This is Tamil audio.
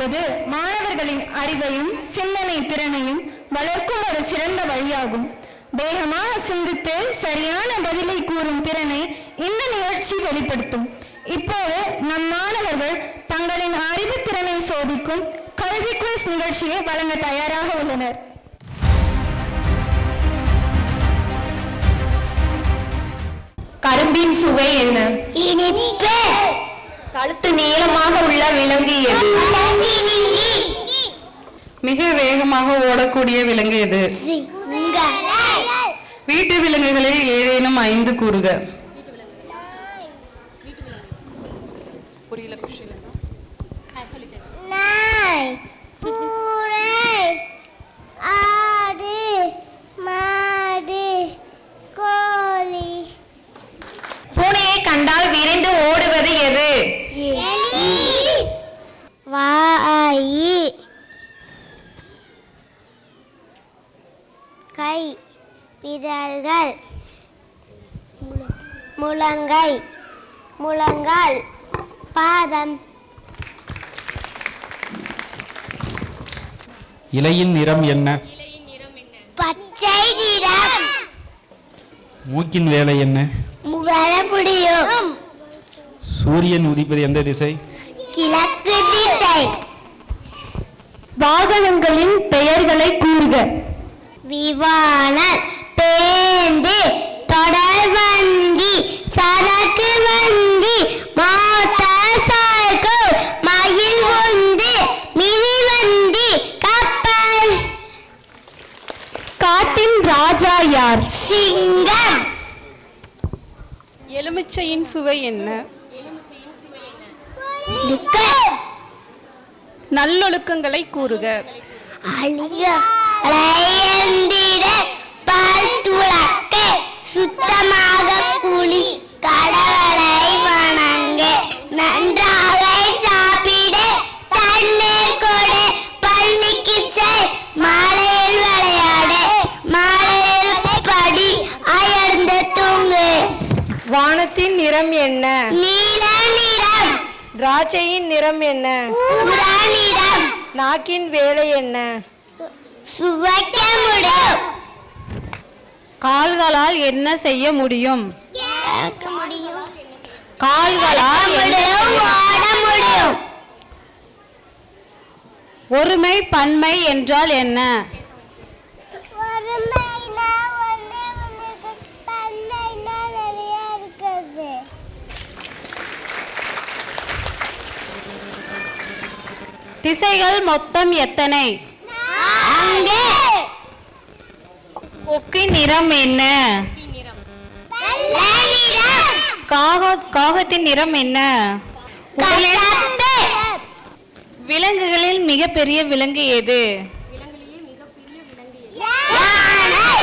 என்பது மாணவர்களின் அறிவையும் சிந்தனை திறனையும் வளர்க்கும் ஒரு சிறந்த வழியாகும். வேகமாக சிந்தித்து சரியான பதிலை கூறும் திறனை இந்த நிகழ்ச்சி வெளிப்படுத்தும். இப்போது நம் மாணவர்கள் தங்களின் அறிவு திறனை சோதிக்கும் கல்வி குவிஸ் நிகழ்ச்சியை வழங்க தயாராக உள்ளனர். கரும்பின் சுவை என்ன? இனிப்பு. கழுத்து நீளமாக உள்ள விலங்கு எது? மிக வேகமாக ஓடக்கூடிய விலங்கு எது? வீட்டு விலங்குகளில் ஏதேனும் 5 கூறுக. நாய், பூனை, ஆடு, மாடு, கோழி. பூனையை கண்டால் விரைந்து ஓடுவது எது? வாயி, கை, விரல்கள், முழங்கை, முழங்கால், பாதம். இலையின் நிறம் என்ன? பச்சை நிறம். மூக்கின் வேலை என்ன? முகர முடியும். சூரியன் உதிப்பது எந்த திசை? கிழக்கு திசை. வாகனங்களின் பெயர்களை கூறுக. விமானம், பேருந்து, தொடர்வண்டி, சரக்கு வண்டி, மோட்டார் சைக்கிள், மயில் உந்து, மிதிவண்டி, கப்பல். காட்டின் ராஜா யார்? சிங்கம். எலுமிச்சையின் சுவை என்ன? நல்லொழுக்கங்களை கூறுக. அழிந்திட பால் துளக்க, சுத்தமாக குளி, கடவுளை வணங்க, நன்றாக சாப்பிட, தண்ணீர் கொடு, பள்ளிக்கு செல், மாலையில் விளையாட, மாலையில் படி, அயர்ந்து தூங்கு. வானத்தின் நிறம் என்ன? நீல நிறம். திராட்சையின் நிறம் என்ன? ஊதா நிறம். நாக்கின் வேலை என்ன? சுவைக்க முடியும். கால்களால் என்ன செய்ய முடியும்? கேட்க முடியும். கால்களால் ஓட முடியும். ஒருமை பன்மை என்றால் என்ன? திசைகள் மொத்தம் எத்தனை? கொக்கின் நிறம் என்ன? காகத்தின் நிறம் என்ன? விலங்குகளில் மிகப்பெரிய விலங்கு எது? யானை.